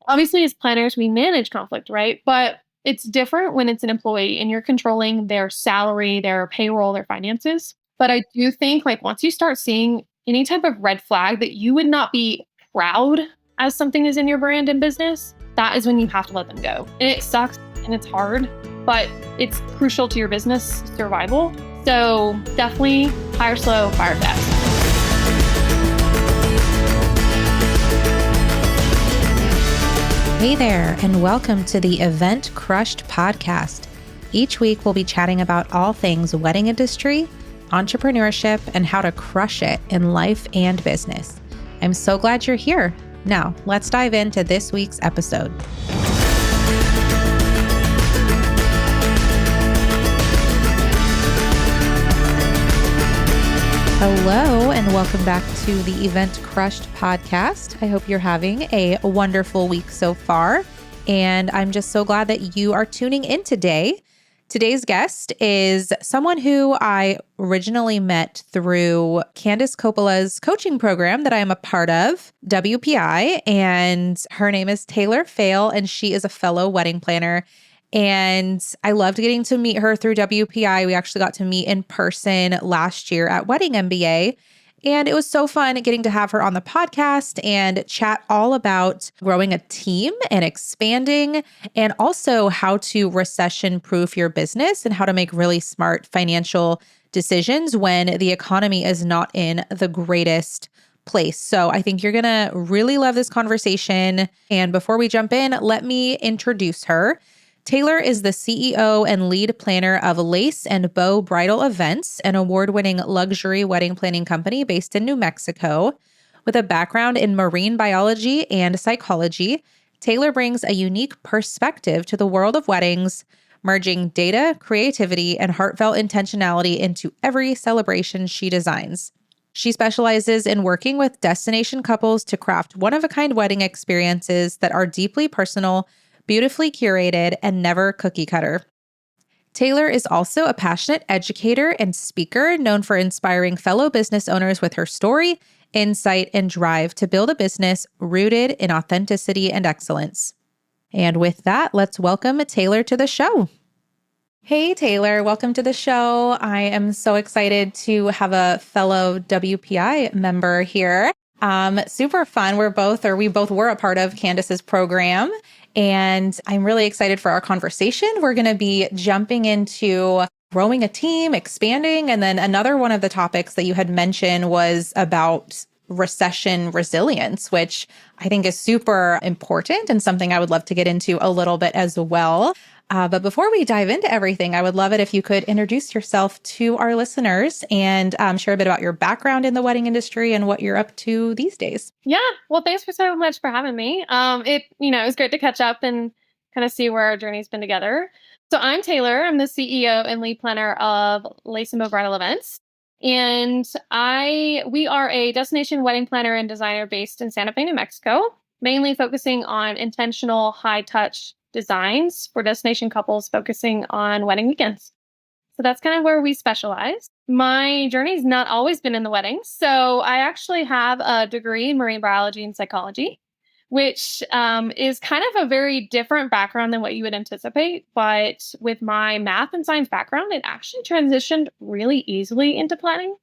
Obviously, as planners, we manage conflict, right? But it's different when it's an employee and you're controlling their salary, their payroll, their finances. But I do think like once you start seeing any type of red flag that you would not be proud as something is in your brand and business, that is when you have to let them go. And it sucks and it's hard, but it's crucial to your business survival. So definitely hire slow, fire fast. Hey there, and welcome to the Event Crushed podcast. Each week, we'll be chatting about all things wedding industry, entrepreneurship, and how to crush it in life and business. I'm so glad you're here. Now, let's dive into this week's episode. Hello, and welcome back to the Event Crushed podcast. I hope you're having a wonderful week so far, and I'm just so glad that you are tuning in today. Today's guest is someone who I originally met through Candace Coppola's coaching program that I am a part of, WPI, and her name is Taylor Fail, and she is a fellow wedding planner. And I loved getting to meet her through WPI. We actually got to meet in person last year at Wedding MBA. And it was so fun getting to have her on the podcast and chat all about growing a team and expanding, and also how to recession-proof your business and how to make really smart financial decisions when the economy is not in the greatest place. So I think you're going to really love this conversation. And before we jump in, let me introduce her. Taylor is the CEO and lead planner of Lace Bow Bridal Events, an award-winning luxury wedding planning company based in New Mexico. With a background in marine biology and psychology, Taylor brings a unique perspective to the world of weddings, merging data, creativity, and heartfelt intentionality into every celebration she designs. She specializes in working with destination couples to craft one-of-a-kind wedding experiences that are deeply personal, beautifully curated, and never cookie cutter. Taylor is also a passionate educator and speaker known for inspiring fellow business owners with her story, insight, and drive to build a business rooted in authenticity and excellence. And with that, let's welcome Taylor to the show. Hey, Taylor, welcome to the show. I am so excited to have a fellow WPI member here. Super fun. We both were a part of Candace's program. And I'm really excited for our conversation. We're going to be jumping into growing a team, expanding, and then another one of the topics that you had mentioned was about recession resilience, which I think is super important and something I would love to get into a little bit as well. But before we dive into everything, I would love it if you could introduce yourself to our listeners and share a bit about your background in the wedding industry and what you're up to these days. Yeah. Well, thanks so much for having me. It was great to catch up and kind of see where our journey's been together. So I'm Taylor. I'm the CEO and lead planner of Lace Bow Bridal Events. And we are a destination wedding planner and designer based in Santa Fe, New Mexico, mainly focusing on intentional high touch designs for destination couples focusing on wedding weekends. So that's kind of where we specialize. My journey's not always been in the weddings. So I actually have a degree in marine biology and psychology, which is kind of a very different background than what you would anticipate. But with my math and science background, it actually transitioned really easily into planning.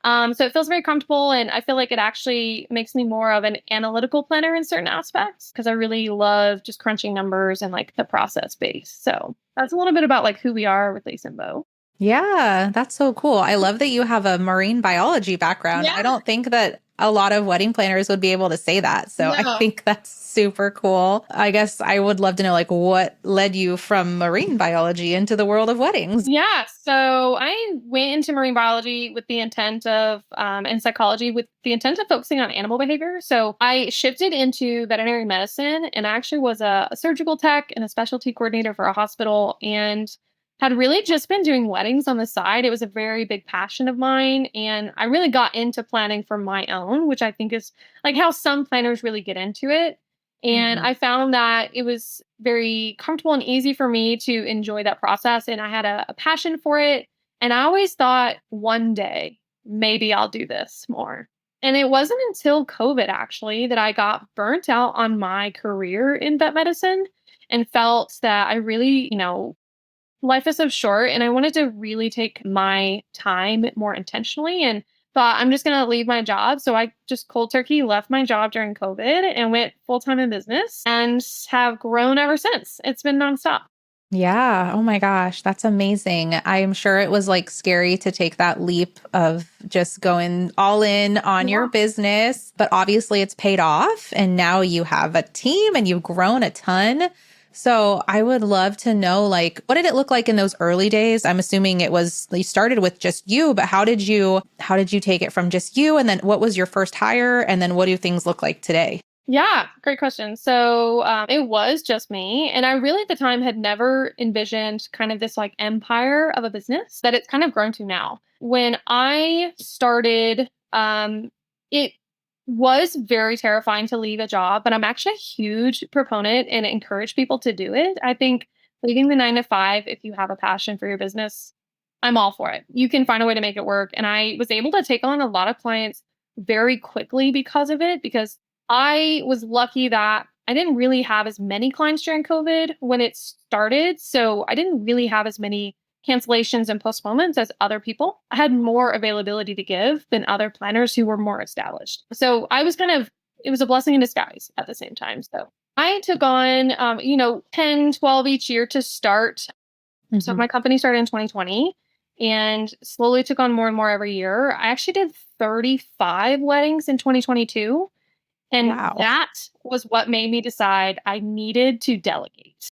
So it feels very comfortable, and I feel like it actually makes me more of an analytical planner in certain aspects because I really love just crunching numbers and like the process base. So that's a little bit about like who we are with Lace Bow. Yeah, that's so cool. I love that you have a marine biology background. Yeah. I don't think that a lot of wedding planners would be able to say that. So I No. think that's super cool. I guess I would love to know like what led you from marine biology into the world of weddings. Yeah. So I went into marine biology with the intent of, and psychology with the intent of focusing on animal behavior. So I shifted into veterinary medicine and I actually was a surgical tech and a specialty coordinator for a hospital and had really just been doing weddings on the side. It was a very big passion of mine. And I really got into planning for my own, which I think is like how some planners really get into it. And Mhm. I found that it was very comfortable and easy for me to enjoy that process. And I had a passion for it. And I always thought one day, maybe I'll do this more. And it wasn't until COVID actually that I got burnt out on my career in vet medicine and felt that I really, life is so short and I wanted to really take my time more intentionally and thought I'm just going to leave my job. So I just cold turkey left my job during COVID and went full time in business and have grown ever since. It's been nonstop. Yeah. Oh my gosh. That's amazing. I'm sure it was like scary to take that leap of just going all in on your Yeah. business, but obviously it's paid off. And now you have a team and you've grown a ton. So I would love to know, like, what did it look like in those early days? I'm assuming it was, you started with just you, but how did you take it from just you? And then what was your first hire? And then what do things look like today? Yeah, great question. So it was just me. And I really at the time had never envisioned kind of this like empire of a business that it's kind of grown to now. When I started, it was very terrifying to leave a job, but I'm actually a huge proponent and encourage people to do it. I think leaving the 9 to 5, if you have a passion for your business, I'm all for it. You can find a way to make it work. And I was able to take on a lot of clients very quickly because of it, because I was lucky that I didn't really have as many clients during COVID when it started. So I didn't really have as many cancellations and postponements as other people. I had more availability to give than other planners who were more established. So I was it was a blessing in disguise at the same time. So I took on, 10, 12 each year to start. So Mhm. my company started in 2020 and slowly took on more and more every year. I actually did 35 weddings in 2022. And Wow. that was what made me decide I needed to delegate.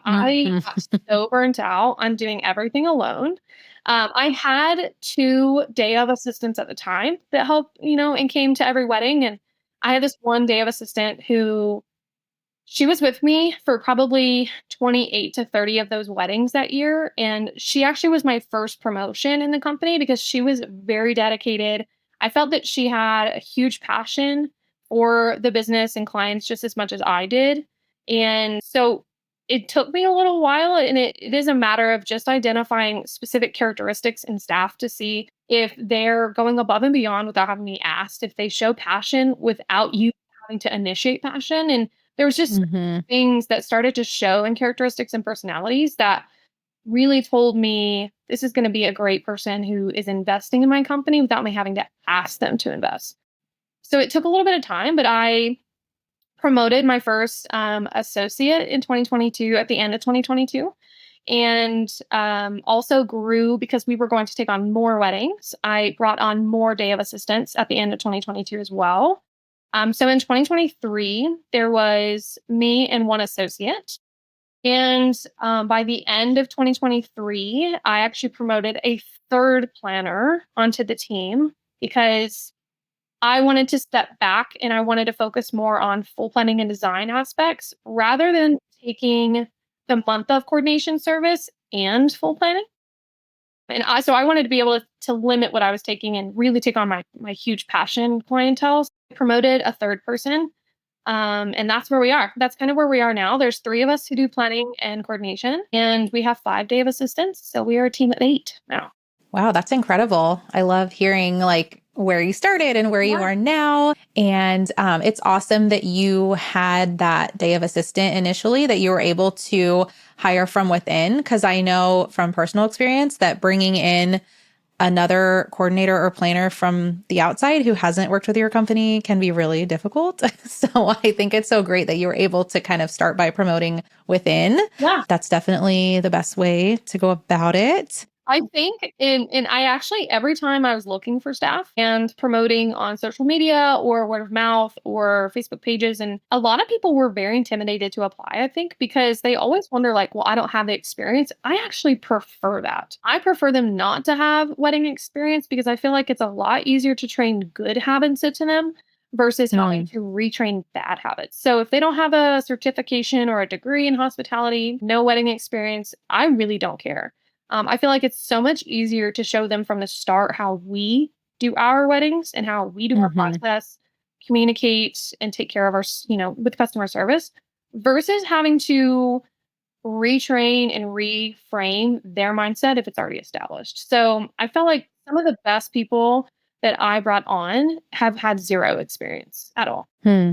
I Mhm. got so burnt out on doing everything alone. I had 2 day of assistants at the time that helped, and came to every wedding. And I had this one day of assistant who she was with me for probably 28 to 30 of those weddings that year. And she actually was my first promotion in the company because she was very dedicated. I felt that she had a huge passion for the business and clients just as much as I did. And so it took me a little while, and it is a matter of just identifying specific characteristics in staff to see if they're going above and beyond without having me asked, if they show passion without you having to initiate passion. And there was just Mhm. things that started to show in characteristics and personalities that really told me this is going to be a great person who is investing in my company without me having to ask them to invest. So it took a little bit of time, but I promoted my first associate in 2022 at the end of 2022 and also grew because we were going to take on more weddings. I brought on more day of assistants at the end of 2022 as well. So in 2023, there was me and one associate. And by the end of 2023, I actually promoted a third planner onto the team because I wanted to step back and I wanted to focus more on full planning and design aspects rather than taking the month of coordination service and full planning. And so I wanted to be able to limit what I was taking and really take on my huge passion clientele. So I promoted a third person. And that's where we are. That's kind of where we are now. There's 3 of us who do planning and coordination, and we have 5 day of assistants. So we are a team of 8 now. Wow, that's incredible. I love hearing like where you started and where you Yeah. are now. And it's awesome that you had that day of assistant initially, that you were able to hire from within. Because I know from personal experience that bringing in another coordinator or planner from the outside who hasn't worked with your company can be really difficult. So I think it's so great that you were able to kind of start by promoting within. Yeah. That's definitely the best way to go about it. I think in I actually every time I was looking for staff and promoting on social media or word of mouth or Facebook pages, and a lot of people were very intimidated to apply, I think, because they always wonder like, well, I don't have the experience. I actually prefer that. I prefer them not to have wedding experience because I feel like it's a lot easier to train good habits into them versus having Mm. to retrain bad habits. So if they don't have a certification or a degree in hospitality, no wedding experience, I really don't care. I feel like it's so much easier to show them from the start how we do our weddings and how we do our Hmm. process, communicate, and take care of with customer service versus having to retrain and reframe their mindset if it's already established. So I felt like some of the best people that I brought on have had zero experience at all. Hmm.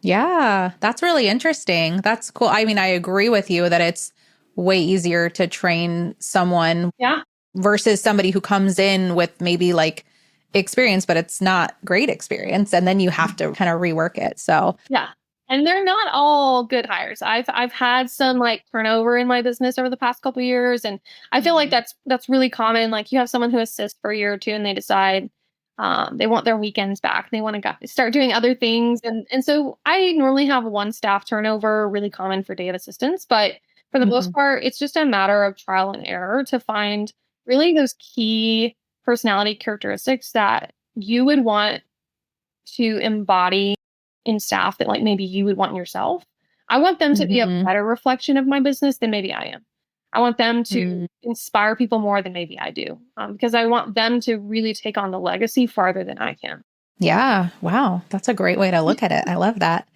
Yeah, that's really interesting. That's cool. I mean, I agree with you that it's way easier to train someone Yeah. versus somebody who comes in with maybe like experience, but it's not great experience. And then you have to kind of rework it. So, Yeah. And they're not all good hires. I've had some like turnover in my business over the past couple years, and I feel like that's really common. Like you have someone who assists for a year or two and they decide they want their weekends back. They want to go start doing other things. And so I normally have one staff turnover, really common for day of assistants, but for the most mhm, part, it's just a matter of trial and error to find really those key personality characteristics that you would want to embody in staff that like maybe you would want in yourself. I want them to be a mhm, better reflection of my business than maybe I am. I want them to mm. inspire people more than maybe I do, because I want them to really take on the legacy farther than I can. Yeah. Wow. That's a great way to look at it. I love that.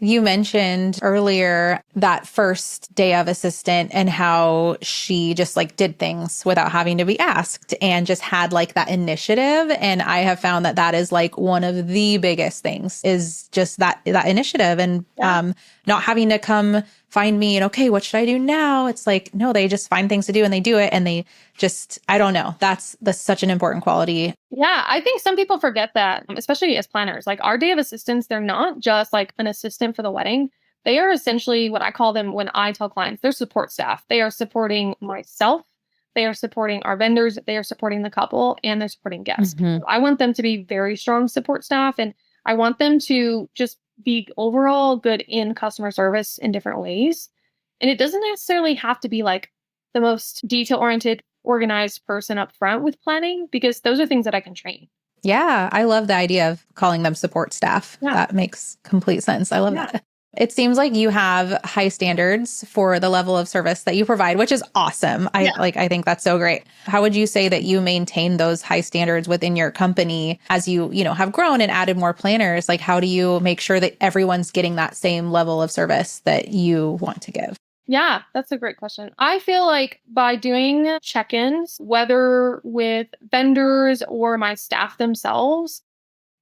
You mentioned earlier that first day of assistant and how she just like did things without having to be asked and just had like that initiative. And I have found that that is like one of the biggest things is just that initiative and Yeah. not having to come find me and okay, what should I do now? It's like, no, they just find things to do and they do it. And they just, I don't know. That's such an important quality. Yeah, I think some people forget that, especially as planners. Like our day of assistants, they're not just like an assistant for the wedding. They are essentially what I call them when I tell clients, they're support staff. They are supporting myself, they are supporting our vendors, they are supporting the couple, and they're supporting guests. Mhm. So I want them to be very strong support staff, and I want them to just be overall good in customer service in different ways. And it doesn't necessarily have to be like the most detail oriented, organized person up front with planning because those are things that I can train. Yeah, I love the idea of calling them support staff. Yeah. That makes complete sense. I love Yeah. that. It seems like you have high standards for the level of service that you provide, which is awesome. Yeah. I think that's so great. How would you say that you maintain those high standards within your company as you have grown and added more planners? Like how do you make sure that everyone's getting that same level of service that you want to give? Yeah, that's a great question. I feel like by doing check ins, whether with vendors or my staff themselves,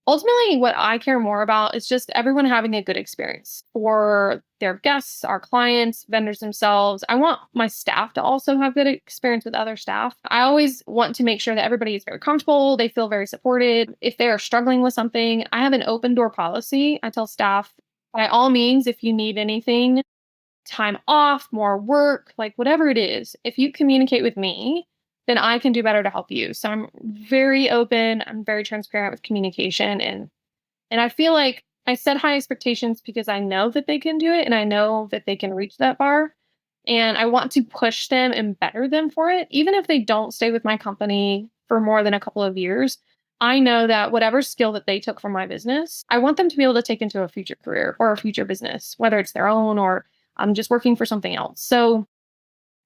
ultimately what I care more about is just everyone having a good experience for their guests, our clients, vendors themselves. I want my staff to also have good experience with other staff. I always want to make sure that everybody is very comfortable, they feel very supported. If they are struggling with something, I have an open door policy. I tell staff, by all means, if you need anything, time off, more work, like whatever it is, if you communicate with me, then I can do better to help you. So I'm very open, I'm very transparent with communication and I feel like I set high expectations because I know that they can do it and I know that they can reach that bar. And I want to push them and better them for it. Even if they don't stay with my company for more than a couple of years, I know that whatever skill that they took from my business, I want them to be able to take into a future career or a future business, whether it's their own or I'm just working for something else. So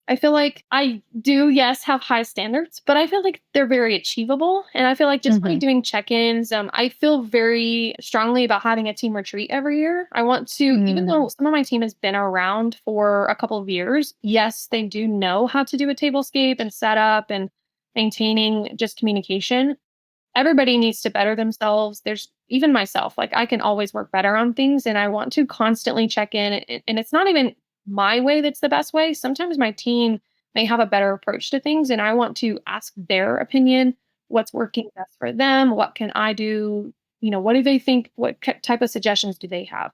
I feel like I do, yes, have high standards, but I feel like they're very achievable. And I feel like just by Mhm. doing check ins, I feel very strongly about having a team retreat every year. I want to, even Mm. though some of my team has been around for a couple of years, yes, they do know how to do a tablescape and setup and maintaining just communication. Everybody needs to better themselves. There's even myself, like I can always work better on things and I want to constantly check in. And it's not even my way that's the best way. Sometimes my team may have a better approach to things and I want to ask their opinion. What's working best for them? What can I do? What do they think? What type of suggestions do they have?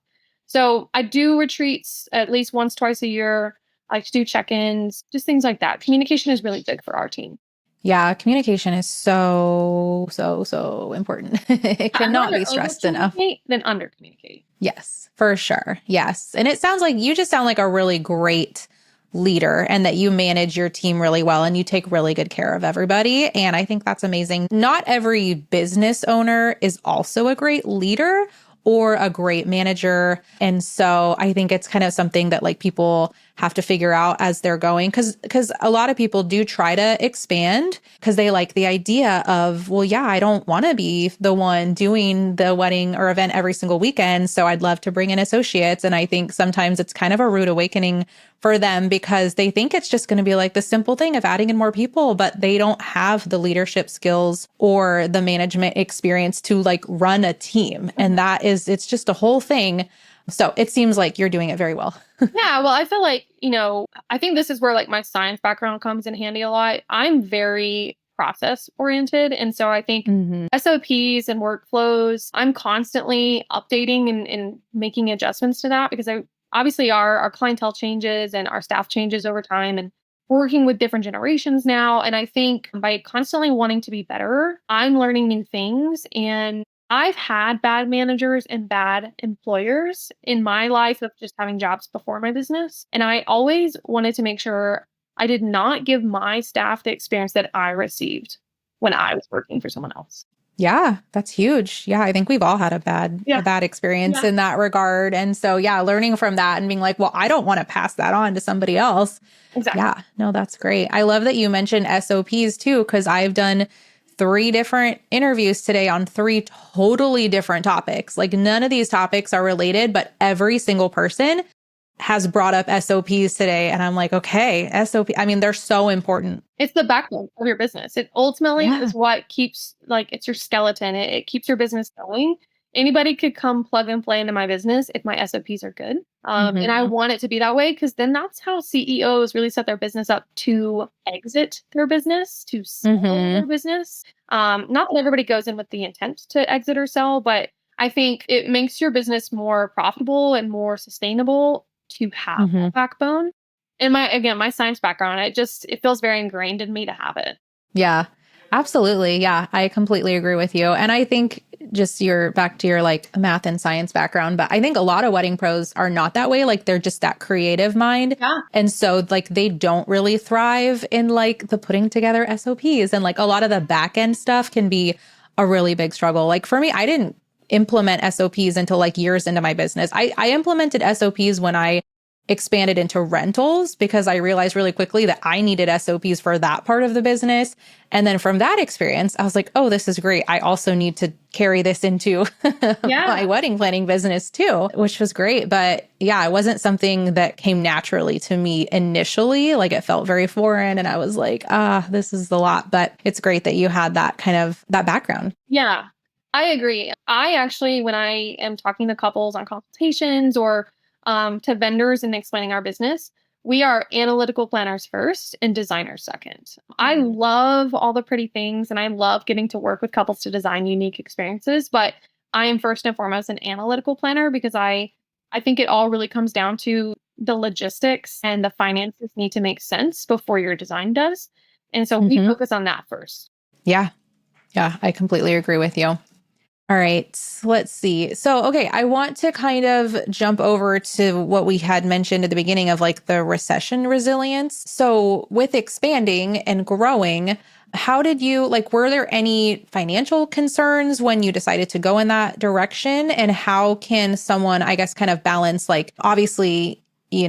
So I do retreats at least once, twice a year. I like to do check ins, just things like that. Communication is really big for our team. Yeah, communication is so, so, so important. It I'd cannot rather be over stressed enough. communicate than under communicate. Yes, for sure. Yes. And it sounds like you just sound like a really great leader and that you manage your team really well and you take really good care of everybody. And I think that's amazing. Not every business owner is also a great leader or a great manager. And so I think it's kind of something that like people have to figure out as they're going. Because a lot of people do try to expand because they like the idea of, well, yeah, I don't want to be the one doing the wedding or event every single weekend. So I'd love to bring in associates. And I think sometimes it's kind of a rude awakening for them because they think it's just going to be like the simple thing of adding in more people, but they don't have the leadership skills or the management experience to like run a team. And it's just a whole thing. So it seems like you're doing it very well. Yeah, well, I feel like, I think this is where like my science background comes in handy a lot. I'm very process oriented. And so I think Mm-hmm. SOPs and workflows, I'm constantly updating and making adjustments to that because obviously our clientele changes and our staff changes over time. And we're working with different generations now. And I think by constantly wanting to be better, I'm learning new things. And I've had bad managers and bad employers in my life of just having jobs before my business. And I always wanted to make sure I did not give my staff the experience that I received when I was working for someone else. Yeah, that's huge. Yeah, I think we've all had a Yeah. bad experience Yeah. in that regard. And so yeah, learning from that and being like, well, I don't want to pass that on to somebody else. Exactly. Yeah, no, that's great. I love that you mentioned SOPs too, because I've done 3 different interviews today on 3 totally different topics. Like none of these topics are related, but every single person has brought up SOPs today. And I'm like, okay, SOP. I mean, they're so important. It's the backbone of your business. It ultimately Yeah. is what keeps, like, it's your skeleton. It keeps your business going. Anybody could come plug and play into my business if my SOPs are good. And I Hmm. want it to be that way because then that's how CEOs really set their business up to exit their business, to sell Hmm. their business. Not that everybody goes in with the intent to exit or sell, but I think it makes your business more profitable and more sustainable to have Hmm. that backbone. And my science background, it feels very ingrained in me to have it. Yeah, absolutely. Yeah, I completely agree with you. And I think just your back to your like math and science background, but I think a lot of wedding pros are not that way. Like they're just that creative mind. Yeah. And so like they don't really thrive in like the putting together SOPs and like a lot of the back end stuff can be a really big struggle. Like for me, I didn't implement SOPs until like years into my business. I implemented SOPs when I expanded into rentals because I realized really quickly that I needed SOPs for that part of the business. And then from that experience, I was like, oh, this is great. I also need to carry this into my Yeah. wedding planning business too, which was great. But yeah, it wasn't something that came naturally to me initially. Like it felt very foreign. And I was like, this is a lot. But it's great that you had that kind of that background. Yeah. I agree. I actually, when I am talking to couples on consultations or to vendors and explaining our business, we are analytical planners first and designers second. I Mhm. love all the pretty things and I love getting to work with couples to design unique experiences, but I am first and foremost an analytical planner because I think it all really comes down to the logistics and the finances need to make sense before your design does. And so we Mhm. focus on that first. Yeah. Yeah. I completely agree with you. All right, let's see. So, okay, I want to kind of jump over to what we had mentioned at the beginning of like the recession resilience. So, with expanding and growing, how did you like, were there any financial concerns when you decided to go in that direction? And how can someone, I guess, kind of balance like, obviously, you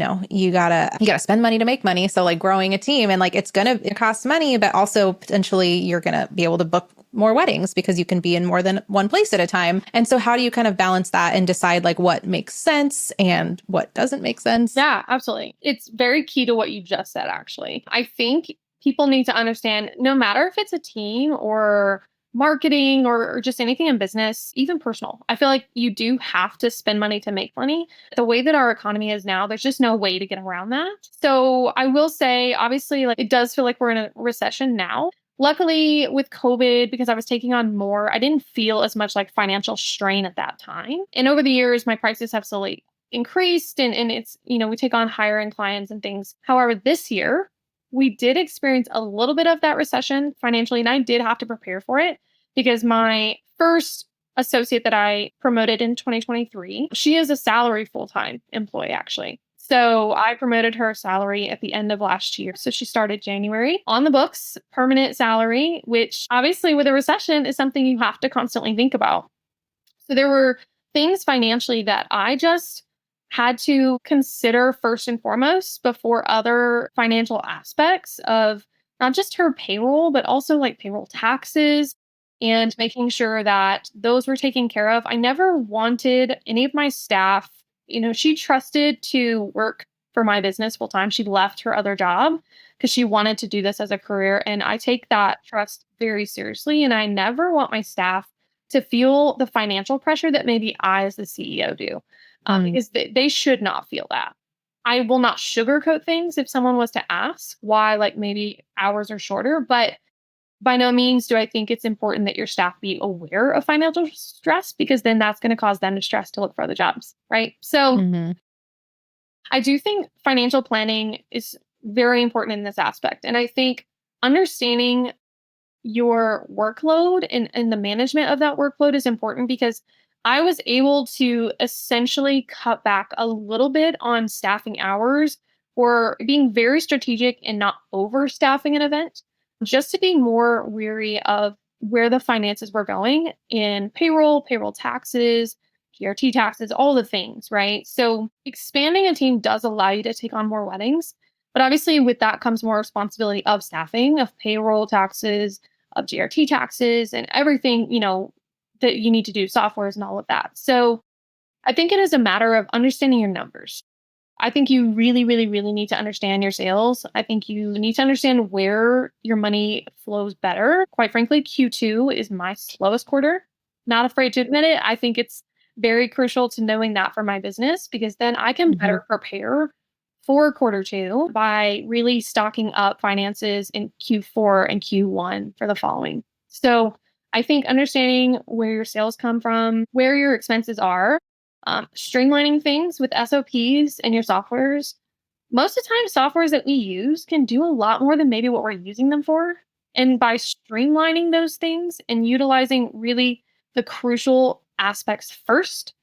gotta spend money to make money. So like growing a team and like it costs money, but also potentially you're gonna be able to book more weddings because you can be in more than one place at a time. And so how do you kind of balance that and decide like what makes sense and what doesn't make sense? Yeah, absolutely. It's very key to what you just said, actually. I think people need to understand no matter if it's a team or marketing or just anything in business, even personal, I feel like you do have to spend money to make money. The way that our economy is now, there's just no way to get around that. So I will say, obviously, like it does feel like we're in a recession now. Luckily, with COVID, because I was taking on more, I didn't feel as much like financial strain at that time. And over the years, my prices have slowly increased and it's, we take on higher end clients and things. However, this year we did experience a little bit of that recession financially and I did have to prepare for it because my first associate that I promoted in 2023, she is a salary full-time employee actually. So I promoted her salary at the end of last year. So she started January on the books, permanent salary, which obviously with a recession is something you have to constantly think about. So there were things financially that I just had to consider first and foremost before other financial aspects of not just her payroll, but also like payroll taxes and making sure that those were taken care of. I never wanted any of my staff, she trusted to work for my business full time. She left her other job because she wanted to do this as a career. And I take that trust very seriously. And I never want my staff to feel the financial pressure that maybe I, as the CEO, do, Mm. because they should not feel that. I will not sugarcoat things if someone was to ask why, like maybe hours are shorter, but by no means do I think it's important that your staff be aware of financial stress because then that's going to cause them to stress to look for other jobs. Right. So Mhm. I do think financial planning is very important in this aspect. And I think understanding your workload and the management of that workload is important because I was able to essentially cut back a little bit on staffing hours or being very strategic and not overstaffing an event, just to be more weary of where the finances were going in payroll taxes, GRT taxes, all the things, right? So expanding a team does allow you to take on more weddings. But obviously, with that comes more responsibility of staffing, of payroll taxes, of GRT taxes and everything, that you need to do, softwares and all of that. So I think it is a matter of understanding your numbers. I think you really, really, really need to understand your sales. I think you need to understand where your money flows better. Quite frankly, Q2 is my slowest quarter. Not afraid to admit it. I think it's very crucial to knowing that for my business because then I can Mhm. better prepare for quarter two by really stocking up finances in Q4 and Q1 for the following. So I think understanding where your sales come from, where your expenses are, streamlining things with SOPs and your softwares. Most of the time, softwares that we use can do a lot more than maybe what we're using them for. And by streamlining those things and utilizing really the crucial aspects first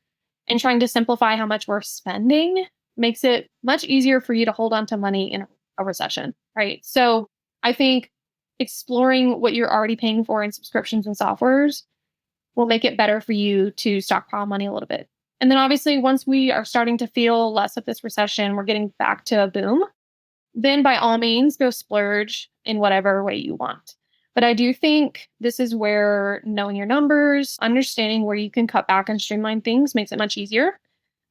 and trying to simplify how much we're spending makes it much easier for you to hold on to money in a recession, right? So I think exploring what you're already paying for in subscriptions and softwares will make it better for you to stockpile money a little bit. And then obviously, once we are starting to feel less of this recession, we're getting back to a boom, then by all means, go splurge in whatever way you want. But I do think this is where knowing your numbers, understanding where you can cut back and streamline things makes it much easier.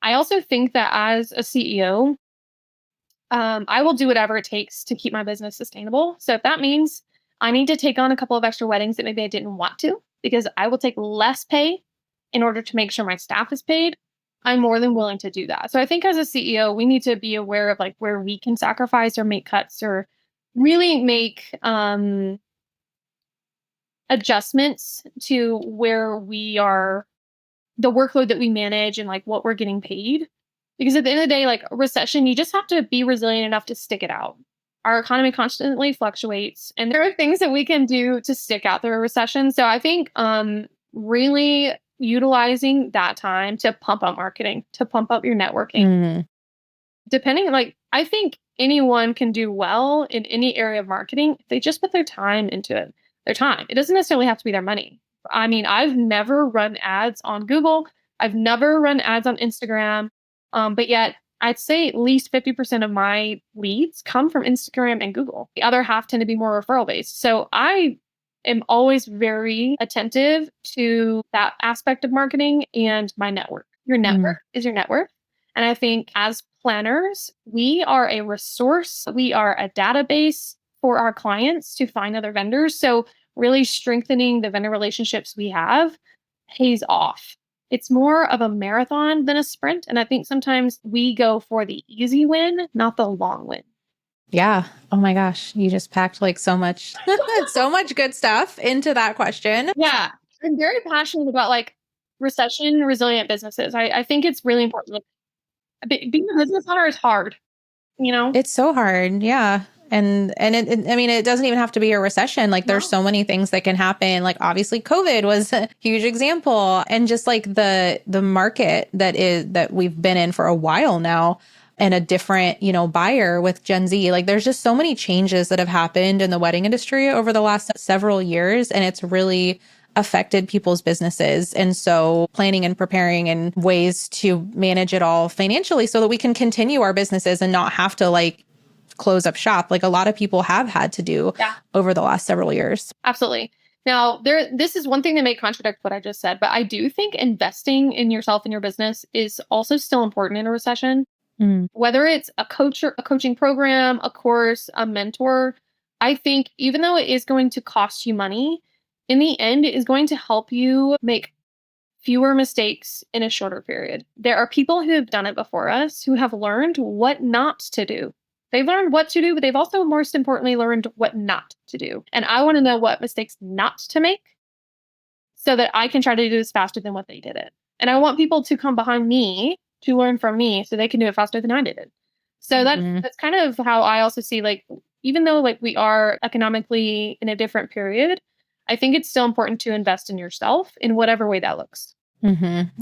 I also think that as a CEO, I will do whatever it takes to keep my business sustainable. So if that means I need to take on a couple of extra weddings that maybe I didn't want to, because I will take less pay in order to make sure my staff is paid, I'm more than willing to do that. So I think as a CEO, we need to be aware of like where we can sacrifice or make cuts or really make adjustments to where we are the workload that we manage and like what we're getting paid. Because at the end of the day, like a recession, you just have to be resilient enough to stick it out. Our economy constantly fluctuates, and there are things that we can do to stick out through a recession. So I think really utilizing that time to pump up marketing, to pump up your networking. Mm. Depending, like I think anyone can do well in any area of marketing if they just put their time into it. Their time. It doesn't necessarily have to be their money. I mean, I've never run ads on Google. I've never run ads on Instagram. But yet I'd say at least 50% of my leads come from Instagram and Google. The other half tend to be more referral based. So I am always very attentive to that aspect of marketing and my network. Your network Mm. is your network. And I think as planners, we are a resource, we are a database for our clients to find other vendors. So, really strengthening the vendor relationships we have pays off. It's more of a marathon than a sprint. And I think sometimes we go for the easy win, not the long win. Yeah. Oh my gosh. You just packed like so much, so much good stuff into that question. Yeah. I'm very passionate about like recession resilient businesses. I think it's really important. Like, being a business owner is hard, you know? It's so hard. Yeah. And I mean, it doesn't even have to be a recession. Like there's No. so many things that can happen. Like obviously COVID was a huge example and just like the market that we've been in for a while now and a different, buyer with Gen Z. Like there's just so many changes that have happened in the wedding industry over the last several years. And it's really affected people's businesses. And so planning and preparing and ways to manage it all financially so that we can continue our businesses and not have to like close up shop like a lot of people have had to do Yeah, over the last several years. absolutely. Now, this is one thing that may contradict what I just said, but I do think investing in yourself and your business is also still important in a recession. Mm. Whether it's a coach or a coaching program, a course, a mentor, I think even though it is going to cost you money, in the end, it is going to help you make fewer mistakes in a shorter period. There are people who have done it before us who have learned what not to do. They've learned what to do, but they've also, most importantly, learned what not to do. And I want to know what mistakes not to make so that I can try to do this faster than what they did it. And I want people to come behind me to learn from me so they can do it faster than I did it. So Mhm. that's kind of how I also see, like, even though like we are economically in a different period, I think it's still important to invest in yourself in whatever way that looks.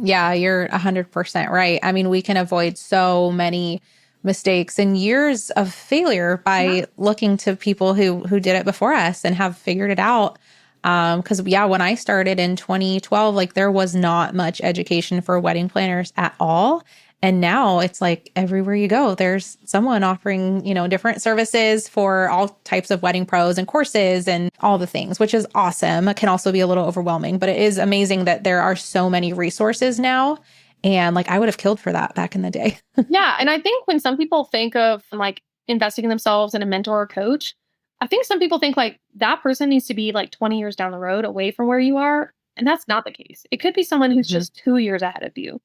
Yeah, you're 100% right. I mean, we can avoid so many mistakes and years of failure Yeah. by looking to people who did it before us and have figured it out. Because yeah, when I started in 2012, like there was not much education for wedding planners at all. And now it's like everywhere you go, there's someone offering, different services for all types of wedding pros and courses and all the things, which is awesome. It can also be a little overwhelming, but it is amazing that there are so many resources now. And like I would have killed for that back in the day. Yeah. And I think when some people think of like investing in themselves in a mentor or coach, I think some people think like that person needs to be like 20 years down the road away from where you are. And that's not the case. It could be someone who's Mhm. just 2 years ahead of you.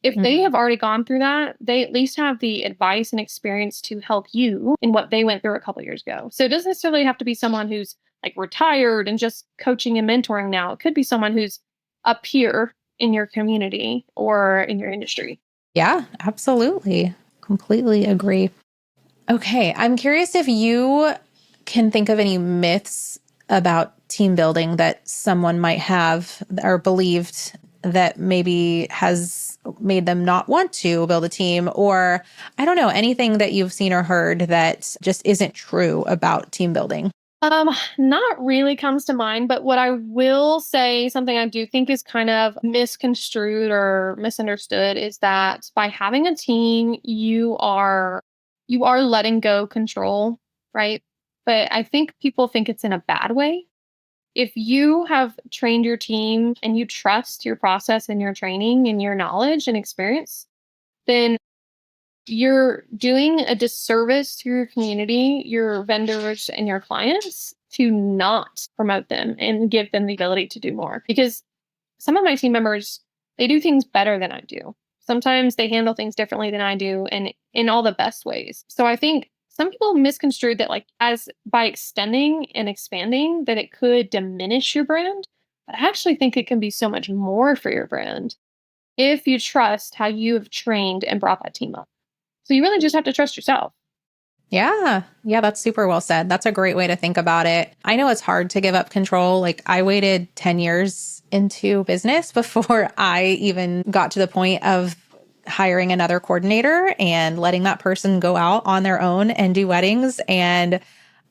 If they Mhm. have already gone through that, they at least have the advice and experience to help you in what they went through a couple years ago. So it doesn't necessarily have to be someone who's like retired and just coaching and mentoring now. It could be someone who's a peer in your community or in your industry. Yeah, absolutely. Completely agree. Okay. I'm curious if you can think of any myths about team building that someone might have or believed that maybe has made them not want to build a team, or I don't know, anything that you've seen or heard that just isn't true about team building. Not really comes to mind, but what I will say, something I do think is kind of misconstrued or misunderstood is that by having a team, you are letting go control, right? But I think people think it's in a bad way. If you have trained your team and you trust your process and your training and your knowledge and experience, then you're doing a disservice to your community, your vendors, and your clients to not promote them and give them the ability to do more. Because some of my team members, they do things better than I do. Sometimes they handle things differently than I do and in all the best ways. So I think some people misconstrued that like as by extending and expanding that it could diminish your brand. But I actually think it can be so much more for your brand if you trust how you have trained and brought that team up. So you really just have to trust yourself. Yeah. Yeah, that's super well said. That's a great way to think about it. I know it's hard to give up control. Like I waited 10 years into business before I even got to the point of hiring another coordinator and letting that person go out on their own and do weddings. And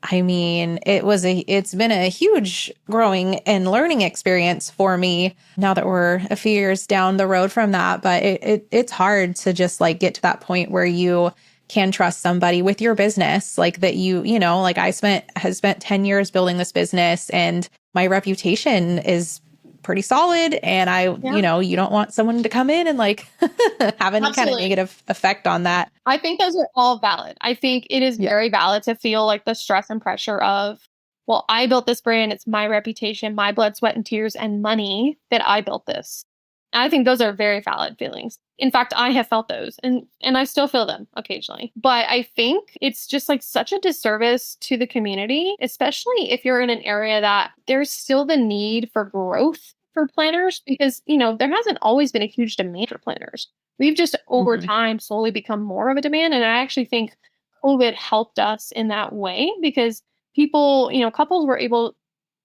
I mean, it's been a huge growing and learning experience for me now that we're a few years down the road from that. But it's hard to just like get to that point where you can trust somebody with your business, like that like has spent 10 years building this business and my reputation is pretty solid. And Yeah, you don't want someone to come in and like have any kind of absolutely. negative effect on that. I think those are all valid. I think it is Yeah. very valid to feel like the stress and pressure of, well, I built this brand. It's my reputation, my blood, sweat, and tears and money that I built this. I think those are very valid feelings. In fact, I have felt those and I still feel them occasionally. But I think it's just like such a disservice to the community, especially if you're in an area that there's still the need for growth for planners because, there hasn't always been a huge demand for planners. We've just over Mhm. time slowly become more of a demand. And I actually think COVID helped us in that way because people, couples were able,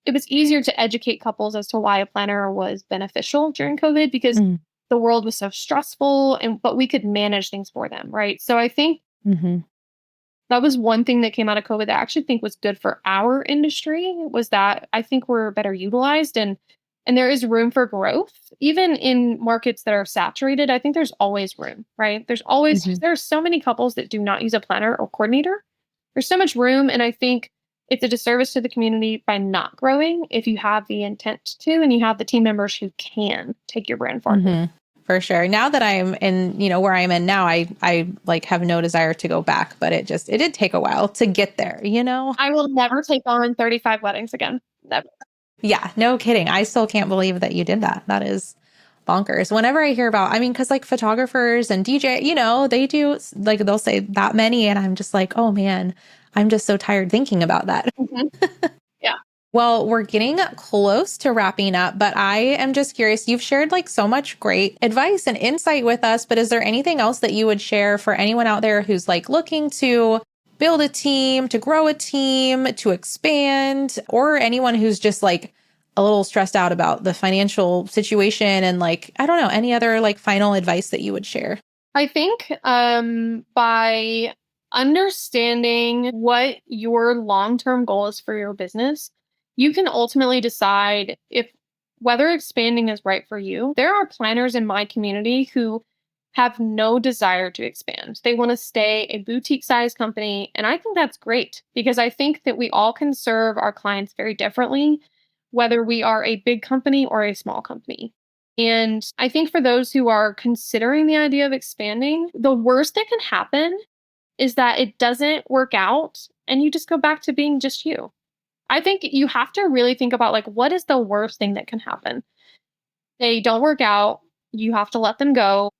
it was easier to educate couples as to why a planner was beneficial during COVID because Mm. the world was so stressful but we could manage things for them, right? So I think Mhm. that was one thing that came out of COVID that I actually think was good for our industry was that I think we're better utilized and and there is room for growth. Even in markets that are saturated, I think there's always room, right? Mhm. There's so many couples that do not use a planner or coordinator. There's so much room. And I think it's a disservice to the community by not growing if you have the intent to and you have the team members who can take your brand forward. Mhm. For sure. Now that I'm in, where I'm in now, I like have no desire to go back, but it did take a while to get there. I will never take on 35 weddings again. Never. Yeah, no kidding. I still can't believe that you did that. That is bonkers. Whenever I hear about, I mean, because like photographers and DJ, they do like they'll say that many, and I'm just like, oh man, I'm just so tired thinking about that. Mhm. Yeah. Well, we're getting close to wrapping up, but I am just curious. You've shared like so much great advice and insight with us, but is there anything else that you would share for anyone out there who's like looking to build a team, to grow a team, to expand, or anyone who's just like a little stressed out about the financial situation and like, I don't know, any other like final advice that you would share? I think by understanding what your long-term goal is for your business, you can ultimately decide if whether expanding is right for you. There are planners in my community who have no desire to expand. They want to stay a boutique size company. And I think that's great because I think that we all can serve our clients very differently, whether we are a big company or a small company. And I think for those who are considering the idea of expanding, the worst that can happen is that it doesn't work out and you just go back to being just you. I think you have to really think about like what is the worst thing that can happen? They don't work out, you have to let them go,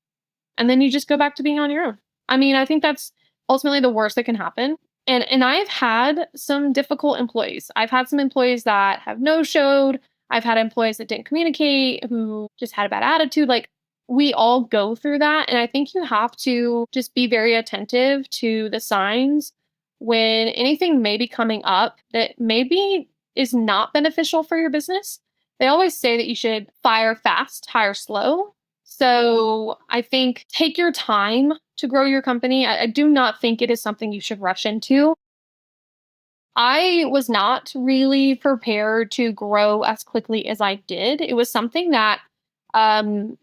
and then you just go back to being on your own. I mean, I think that's ultimately the worst that can happen. And I've had some difficult employees. I've had some employees that have no-showed. I've had employees that didn't communicate, who just had a bad attitude. Like we all go through that. And I think you have to just be very attentive to the signs when anything may be coming up that maybe is not beneficial for your business. They always say that you should fire fast, hire slow. So I think take your time to grow your company. I do not think it is something you should rush into. I was not really prepared to grow as quickly as I did. It was something that um,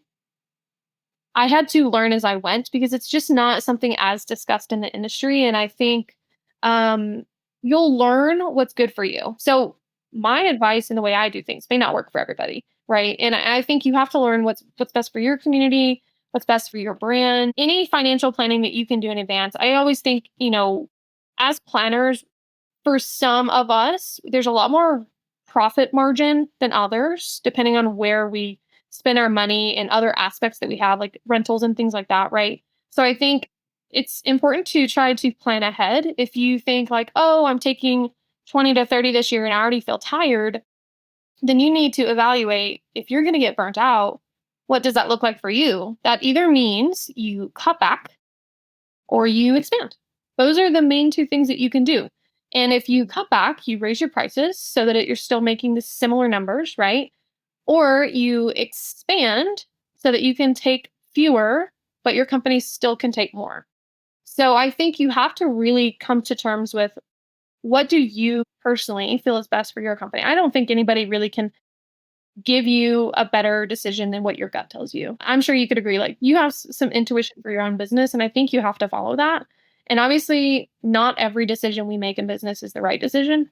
I had to learn as I went because it's just not something as discussed in the industry. And I think um, you'll learn what's good for you. So my advice and the way I do things may not work for everybody, right? And I think you have to learn what's best for your community, what's best for your brand. Any financial planning that you can do in advance. I always think, as planners, for some of us, there's a lot more profit margin than others, depending on where we spend our money and other aspects that we have, like rentals and things like that, right? So I think it's important to try to plan ahead. If you think like, oh, I'm taking 20 to 30 this year and I already feel tired, then you need to evaluate if you're going to get burnt out, what does that look like for you? That either means you cut back or you expand. Those are the main two things that you can do. And if you cut back, you raise your prices so that you're still making the similar numbers, right? Or you expand so that you can take fewer, but your company still can take more. So I think you have to really come to terms with what do you personally feel is best for your company. I don't think anybody really can give you a better decision than what your gut tells you. I'm sure you could agree, like you have some intuition for your own business, and I think you have to follow that. And obviously, not every decision we make in business is the right decision,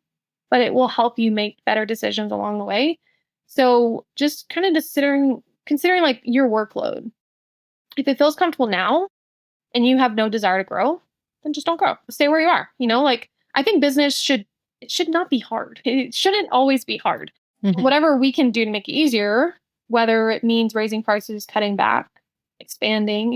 but it will help you make better decisions along the way. So just kind of considering like your workload. If it feels comfortable now and you have no desire to grow, then just don't grow. Stay where you are. Like I think business should not be hard. It shouldn't always be hard. Mhm. Whatever we can do to make it easier, whether it means raising prices, cutting back, expanding,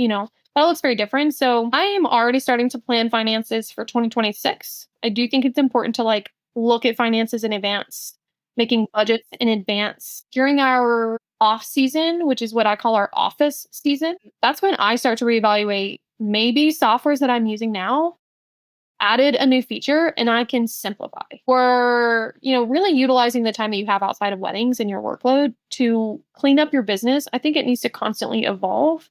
that looks very different. So I am already starting to plan finances for 2026. I do think it's important to like look at finances in advance, making budgets in advance. During our off season, which is what I call our office season, that's when I start to reevaluate maybe softwares that I'm using now added a new feature and I can simplify. Or, really utilizing the time that you have outside of weddings and your workload to clean up your business. I think it needs to constantly evolve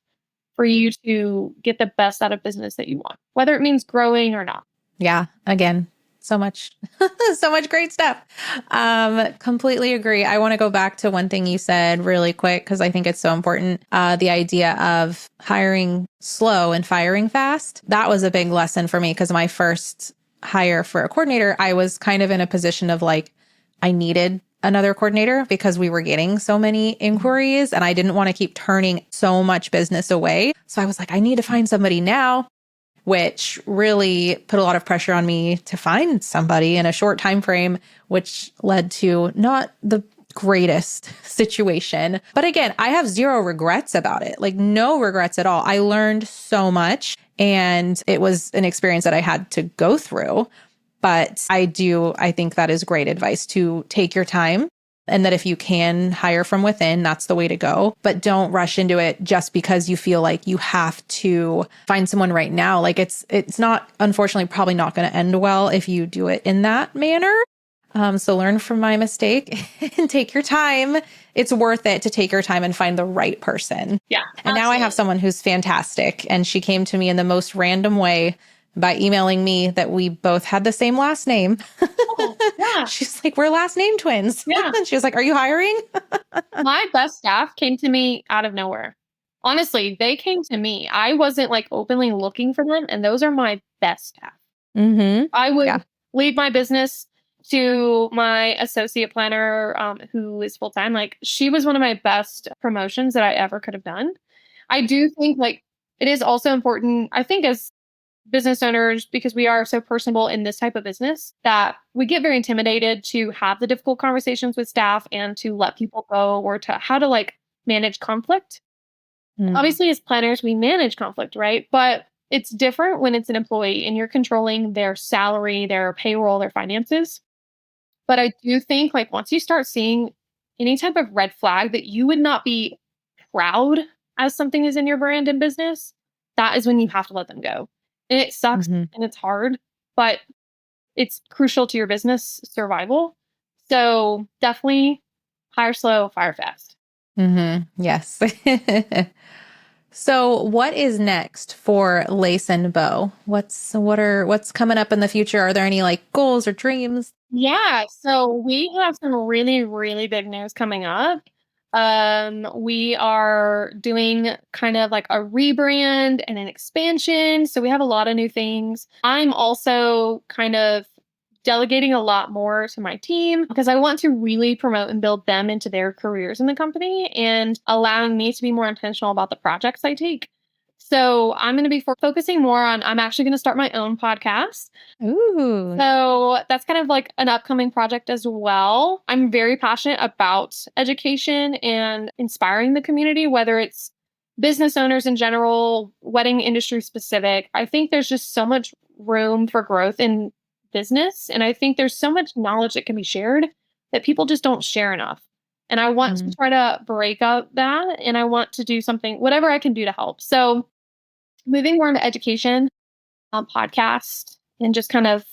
for you to get the best out of business that you want, whether it means growing or not. Yeah. Again, So much, so much great stuff. Completely agree. I want to go back to one thing you said really quick, because I think it's so important. The idea of hiring slow and firing fast. That was a big lesson for me, because my first hire for a coordinator, I was kind of in a position of like, I needed another coordinator because we were getting so many inquiries and I didn't want to keep turning so much business away. So I was like, I need to find somebody now, which really put a lot of pressure on me to find somebody in a short time frame, which led to not the greatest situation. But again, I have zero regrets about it, like no regrets at all. I learned so much and it was an experience that I had to go through. But I think that is great advice to take your time, and that if you can hire from within, that's the way to go. But don't rush into it just because you feel like you have to find someone right now. Like it's not, unfortunately, probably not going to end well if you do it in that manner. So learn from my mistake and take your time. It's worth it to take your time and find the right person. Yeah. And absolutely. now I have someone who's fantastic. And she came to me in the most random way by emailing me that we both had the same last name. Oh, yeah. She's like, we're last name twins. Yeah. And she was like, are you hiring? My best staff came to me out of nowhere. Honestly, they came to me. I wasn't like openly looking for them. And those are my best staff. Mm-hmm. I would Yeah. leave my business to my associate planner, who is full-time. Like, she was one of my best promotions that I ever could have done. I do think like it is also important, I think, as business owners, because we are so personable in this type of business, that we get very intimidated to have the difficult conversations with staff and to let people go, or to how to like manage conflict. Mm. Obviously, as planners, we manage conflict, right? But it's different when it's an employee and you're controlling their salary, their payroll, their finances. But I do think like once you start seeing any type of red flag that you would not be proud as something is in your brand and business, that is when you have to let them go. And it sucks Mhm. and it's hard, but it's crucial to your business survival. So definitely hire slow, fire fast. Mm-hmm. Yes. So what is next for Lace and Bow? What's coming up in the future? Are there any like goals or dreams? Yeah, so we have some really, really big news coming up. We are doing kind of like a rebrand and an expansion. So we have a lot of new things. I'm also kind of delegating a lot more to my team because I want to really promote and build them into their careers in the company, and allowing me to be more intentional about the projects I take. So I'm going to be focusing more on, I'm actually going to start my own podcast. Ooh. So that's kind of like an upcoming project as well. I'm very passionate about education and inspiring the community, whether it's business owners in general, wedding industry specific. I think there's just so much room for growth in business. And I think there's so much knowledge that can be shared that people just don't share enough. And I want to try to break up that. And I want to do something, whatever I can do to help. So moving more into education, podcast, and just kind of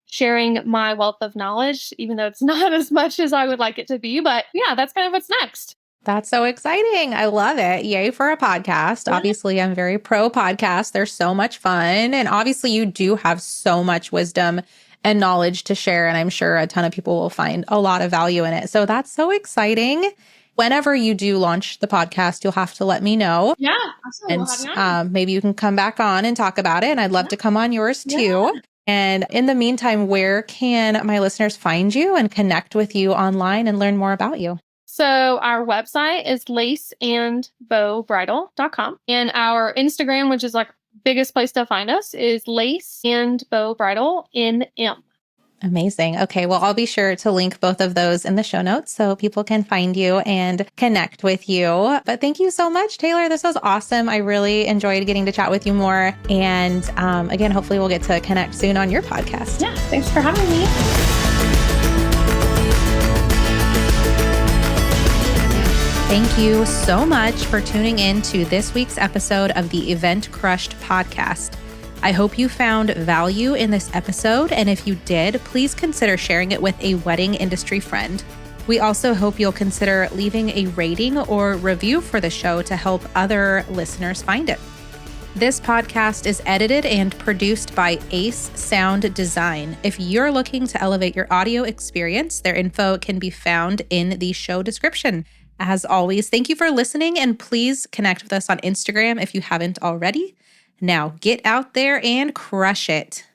sharing my wealth of knowledge, even though it's not as much as I would like it to be. But yeah, that's kind of what's next. That's so exciting. I love it. Yay for a podcast. Yeah. Obviously, I'm very pro podcast. They're so much fun. And obviously, you do have so much wisdom and knowledge to share. And I'm sure a ton of people will find a lot of value in it. So that's so exciting. Whenever you do launch the podcast, you'll have to let me know. Yeah, absolutely. And maybe you can come back on and talk about it. And I'd love to come on yours too. Yeah. And in the meantime, where can my listeners find you and connect with you online and learn more about you? So our website is laceandbowbridal.com. And our Instagram, which is like biggest place to find us, is Lace and Bow Bridal in M. Amazing. Okay. Well, I'll be sure to link both of those in the show notes so people can find you and connect with you. But thank you so much, Taylor. This was awesome. I really enjoyed getting to chat with you more. And again, hopefully we'll get to connect soon on your podcast. Yeah. Thanks for having me. Thank you so much for tuning in to this week's episode of the Event Crushed podcast. I hope you found value in this episode, and if you did, please consider sharing it with a wedding industry friend. We also hope you'll consider leaving a rating or review for the show to help other listeners find it. This podcast is edited and produced by Ace Sound Design. If you're looking to elevate your audio experience, their info can be found in the show description. As always, thank you for listening, and please connect with us on Instagram if you haven't already. Now, get out there and crush it.